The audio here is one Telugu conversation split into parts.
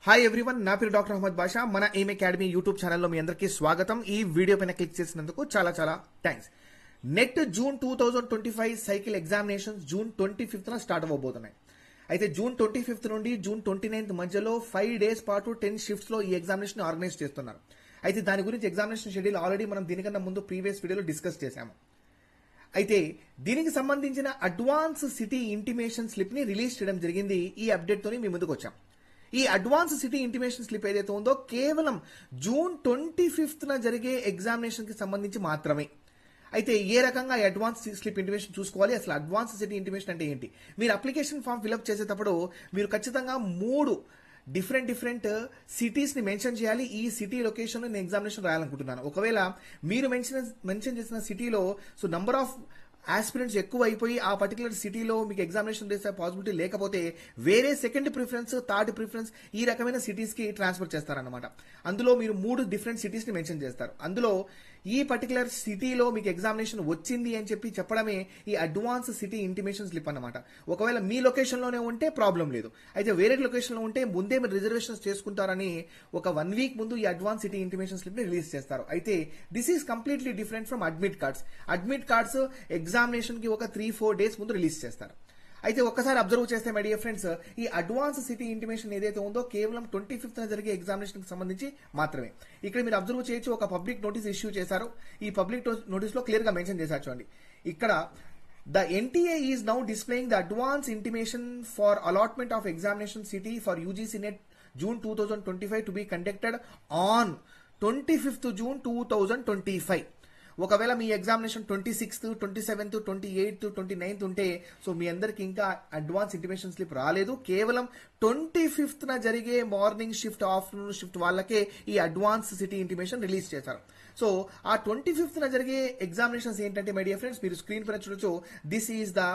హాయ్ ఎవ్రీవన్, నా పేరు డాక్టర్ అహ్మద్ బాషా. మన ఎయిమ్ అకాడమీ యూట్యూబ్ ఛానల్లో మీ అందరికీ స్వాగతం. ఈ వీడియో పైన క్లిక్ చేసినందుకు చాలా చాలా thanks. NET June 2025 cycle examinations June 25న స్టార్ట్ అవ్వబోతున్నాయి. అయితే జూన్ 25 నుండి జూన్ 29 మధ్యలో 5 days పాటు 10 shifts లో ఈ ఎగ్జామినేషన్ ఆర్గనైజ్ చేస్తున్నారు. అయితే దాని గురించి ఎగ్జామినేషన్ షెడ్యూల్ ఆల్రెడీ మనం దీనికన్నా ముందు ప్రీవియస్ వీడియోలో డిస్కస్ చేశాము. అయితే దీనికి సంబంధించిన అడ్వాన్స్ సిటీ ఇంటిమేషన్ స్లిప్ ని రిలీజ్ చేయడం జరిగింది. ఈ అప్డేట్ తోని మీ ముందుకు వచ్చాం. ఈ అడ్వాన్స్ సిటీ ఇంటిమేషన్ స్లిప్ ఏదైతే ఉందో కేవలం జూన్ 25న జరిగే ఎగ్జామినేషన్ కి సంబంధించి మాత్రమే. అయితే ఏ రకంగా అడ్వాన్స్ స్లిప్ ఇంటిమేషన్ చూసుకోవాలి, అసలు అడ్వాన్స్ సిటీ ఇంటిమేషన్ అంటే ఏంటి? మీరు అప్లికేషన్ ఫామ్ ఫిల్అప్ చేసేటప్పుడు మీరు ఖచ్చితంగా 3 డిఫరెంట్ సిటీస్ ని మెన్షన్ చేయాలి. ఈ సిటీ లొకేషన్ నేను ఎగ్జామినేషన్ రాయాలనుకుంటున్నాను. ఒకవేళ మీరు మెన్షన్ చేసిన సిటీలో నంబర్ ఆఫ్ ఆస్పిరెంట్స్ ఎక్కువ అయిపోయి ఆ పర్టికులర్ సిటీలో మీకు ఎగ్జామినేషన్ చేసే పాసిబిలిటీ లేకపోతే వేరే సెకండ్ ప్రిఫరెన్స్, థర్డ్ ప్రిఫరెన్స్ ఈ రకమైన సిటీస్ కి ట్రాన్స్ఫర్ చేస్తారన్నమాట. అందులో మీరు 3 డిఫరెంట్ సిటీస్ ని మెన్షన్ చేస్తారు. అందులో ఈ పర్టికులర్ సిటీలో మీకు ఎగ్జామినేషన్ వచ్చింది అని చెప్పడమే ఈ అడ్వాన్స్ సిటీ ఇంటిమేషన్ స్లిప్ అన్నమాట. ఒకవేళ మీ లొకేషన్ లోనే ఉంటే ప్రాబ్లం లేదు. అయితే వేరే లొకేషన్ లో ఉంటే ముందే మీరు రిజర్వేషన్స్ చేసుకుంటారని ఒక 1 week ముందు ఈ అడ్వాన్స్ సిటీ ఇంటిమేషన్ స్లిప్ ని రిలీజ్ చేస్తారు. అయితే this is completely different from admit cards. Admit cards examination కి ఒక 3-4 days ముందు రిలీజ్ చేస్తారు. అయితే ఒక్కసారి అబ్జర్వ్ చేస్తే మై డియర్ ఫ్రెండ్స్, ఈ అడ్వాన్స్ సిటీ ఇంటిమేషన్ ఏదైతే ఉందో కేవలం 25న జరిగే ఎగ్జామినేషన్ కి సంబంధించి మాత్రమే. ఇక్కడ మీరు అబ్జర్వ్ చేయొచ్చు, ఒక పబ్లిక్ నోటీస్ ఇష్యూ చేశారు. ఈ పబ్లిక్ నోటీస్ లో క్లియర్ గా మెన్షన్ చేశారు. చూడండి ఇక్కడ, the NTA is now displaying the advance intimation for allotment of examination city for UGC NET June 2025 to be conducted on 25th June 2025. ఒకవేళ మీ examination 26th, 27th, 28th, 29th ఉంటే మీ అందరికి ఇంకా అడ్వాన్స్ ఇంటిమేషన్ స్లిప్ రాలేదు. కేవలం 25th జరిగే మార్నింగ్ షిఫ్ట్, ఆఫ్టర్నూన్ షిఫ్ట్ వాళ్ళకే ఈ అడ్వాన్స్ సిటీ ఇంటిమేషన్ రిలీజ్ చేశారు. సో ఆ 25th జరిగే ఎగ్జామినేషన్స్ ఏంటంటే మై డియర్ ఫ్రెండ్స్, మీరు స్క్రీన్ పైన చూడొచ్చు. This is the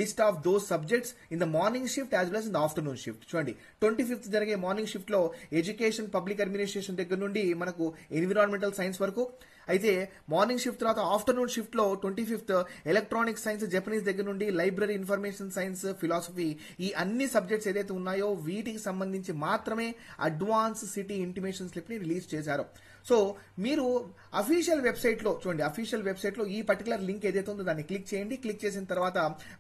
list of those subjects in the morning shift as well as in the afternoon shift. చూడండి 25th జరిగే మార్నింగ్ షిఫ్ట్ లో ఎడ్యుకేషన్, పబ్లిక్ అడ్మినిస్ట్రేషన్ దగ్గర నుండి మనకు ఎన్విరాన్మెంటల్ సైన్స్ వరకు. అయితే మార్నింగ్ షిఫ్ట్ తర్వాత ఆఫ్టర్నూన్ షిఫ్ట్ లో 25th ఎలక్ట్రానిక్ సైన్స్, జపనీస్ దగ్గర నుండి లైబ్రరీ, ఇన్ఫర్మేషన్ సైన్స్, ఫిలాసఫీ, ఈ అన్ని సబ్జెక్ట్స్ ఏదైతే ఉన్నాయో వీటికి సంబంధించి మాత్రమే అడ్వాన్స్ సిటీ ఇంటిమేషన్ స్లిప్ ని రిలీజ్ చేశారు. సో మీరు అఫీషియల్ వెబ్సైట్ లో చూడండి, అఫీషియల్ వెబ్సైట్ లో ఈ పర్టికులర్ లింక్ ఏదైతే ఉందో దాన్ని క్లిక్ చేయండి. క్లిక్ చేసిన తర్వాత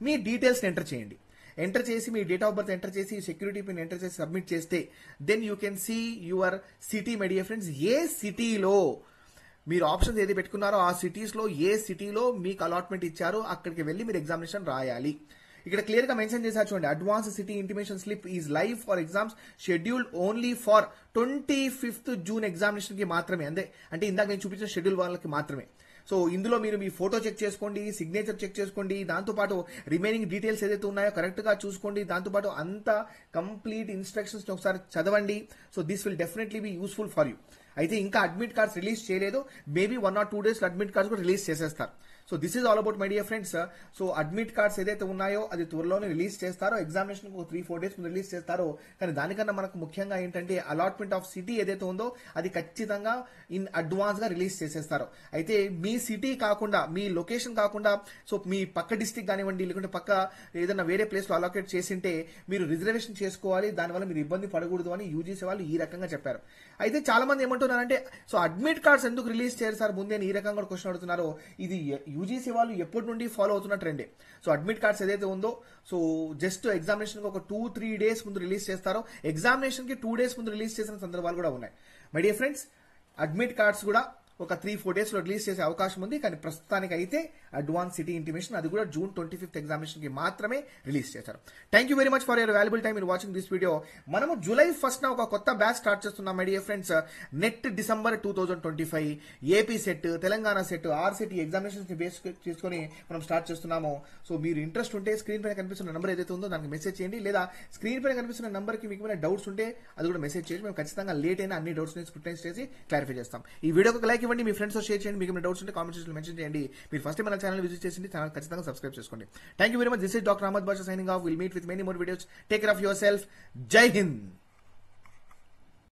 మీ డీటెయిల్స్ ఎంటర్ చేయండి. ఎంటర్ చేసి మీ డేట్ ఆఫ్ బర్త్ ఎంటర్ చేసి సెక్యూరిటీ పిన్ ఎంటర్ చేసి సబ్మిట్ చేస్తే then you can see your city my dear friends. ఏ సిటీలో మీరు ఆప్షన్స్ ఏది పెట్టుకున్నారో ఆ సిటీస్ లో ఏ సిటీలో మీకు అలాట్మెంట్ ఇచ్చారో అక్కడికి వెళ్ళి మీరు ఎగ్జామినేషన్ రాయాలి. ఇక్కడ క్లియర్ గా మెన్షన్ చేశారు చూడండి, advance city intimation slip is live for exams scheduled only for 25th June examination కి మాత్రమే. అంటే ఇందాక నేను చూపించిన షెడ్యూల్ వాళ్ళకి మాత్రమే. సో ఇందులో మీరు మీ ఫోటో చెక్ చేసుకోండి, సిగ్నేచర్ చెక్ చేసుకోండి, దాంతోపాటు రిమైనింగ్ డీటెయిల్స్ ఏదైతే ఉన్నాయో కరెక్ట్ గా చూసుకోండి, దాంతోపాటు అంత కంప్లీట్ ఇన్స్ట్రక్షన్స్ ఒకసారి చదవండి. So this will definitely be useful for you. అయితే ఇంకా అడ్మిట్ కార్డ్స్ రిలీజ్ చేయలేదు. Maybe 1 or 2 days admit cards కూడా రిలీజ్ చేసేస్తారు. So this is all about my dear friends. So admit cards ఏదైతే ఉన్నాయో అది త్వరలోనే రిలీజ్ చేస్తారో, ఎగ్జామినేషన్ 3-4 days రిలీజ్ చేస్తారో. కానీ దానికన్నా మనకు ముఖ్యంగా ఏంటంటే అలాట్మెంట్ ఆఫ్ సిటీ ఏదైతే ఉందో అది ఖచ్చితంగా ఇన్ అడ్వాన్స్ గా రిలీజ్ చేసేస్తారు. అయితే మీ సిటీ కాకుండా, మీ లొకేషన్ కాకుండా, సో మీ పక్క డిస్ట్రిక్ట్ కానివ్వండి, లేకుంటే పక్క ఏదైనా వేరే ప్లేస్ లో అలాకేట్ చేసింటే మీరు రిజర్వేషన్ చేసుకోవాలి. దానివల్ల మీరు ఇబ్బంది పడకూడదు అని యూజీసీ వాళ్ళు ఈ రకంగా చెప్పారు. అయితే చాలా మంది ఏమంటున్నారంటే, సో అడ్మిట్ కార్డ్స్ ఎందుకు రిలీజ్ చేయరు సార్ ముందే ఈ రకంగా క్వశ్చన్ అడుగుతున్నారు. ఇది యూజీసీ వాళ్ళు ఎప్పటి నుండి ఫాలో అవుతున్న ట్రెండే. సో అడ్మిట్ కార్డ్స్ ఏదైతే ఉందో సో జస్ట్ ఎగ్జామినేషన్ కి ఒక 2-3 days ముందు రిలీజ్ చేస్తారో, ఎగ్జామినేషన్ కి 2 days ముందు రిలీజ్ చేసిన సందర్భాలు కూడా ఉన్నాయి. My dear friends, admit cards కూడా ఒక 3-4 days లో రిలీజ్ చేసే అవకాశం ఉంది. కానీ ప్రస్తుతానికి అయితే అడ్వాన్స్ సిటీ ఇంటిమేషన్ అది కూడా June 25th ఎగ్జామినేషన్ కి మాత్రమే రిలీజ్ చేశారు. Thank you very much for your valuable time in watching this video. మనము July 1st ఒక కొత్త బ్యాచ్ స్టార్ట్ చేస్తున్నాం my dear friends. Net December 2025 AP set, Telangana set, ఆర్సెట్ examinations ని బేస్ చేసుకుని మనం స్టార్ట్ చేస్తున్నాము. సో మీరు ఇంట్రెస్ట్ ఉంటే స్క్రీన్ పైన కనిపిస్తున్న నెంబర్ ఏదైతే ఉందో దానికి మెసేజ్ చేయండి, లేదా స్క్రీన్ పైన కనిపిస్తున్న నెంబర్ కి మీకు ఏమైనా డౌట్స్ ఉంటే అది కూడా మెసేజ్ చేయండి. మేము ఖచ్చితంగా లేట్ అయినా అన్ని డౌట్స్ ని స్క్రూటనైజ్ చేసి క్లారిఫై చేస్తాం. ఈ వీడియోకి లైక్ ఇవ్వండి, మీ ఫ్రెండ్స్ తో షేర్ చేయండి. మీకు డౌట్స్ ఉంటే కామెంట్ సెక్షన్ లో మెన్షన్ చేయండి. మీరు ఫస్ట్ మన ఛానల్ విజిట్ చేసింది, ఛానల్ ఖచ్చితంగా సబ్స్క్రైబ్ చేసుకోండి. Thank you very much. This is doctor Ahmed Basha signing off. Will meet with many more videos. Take care of yourself. Jai Hind.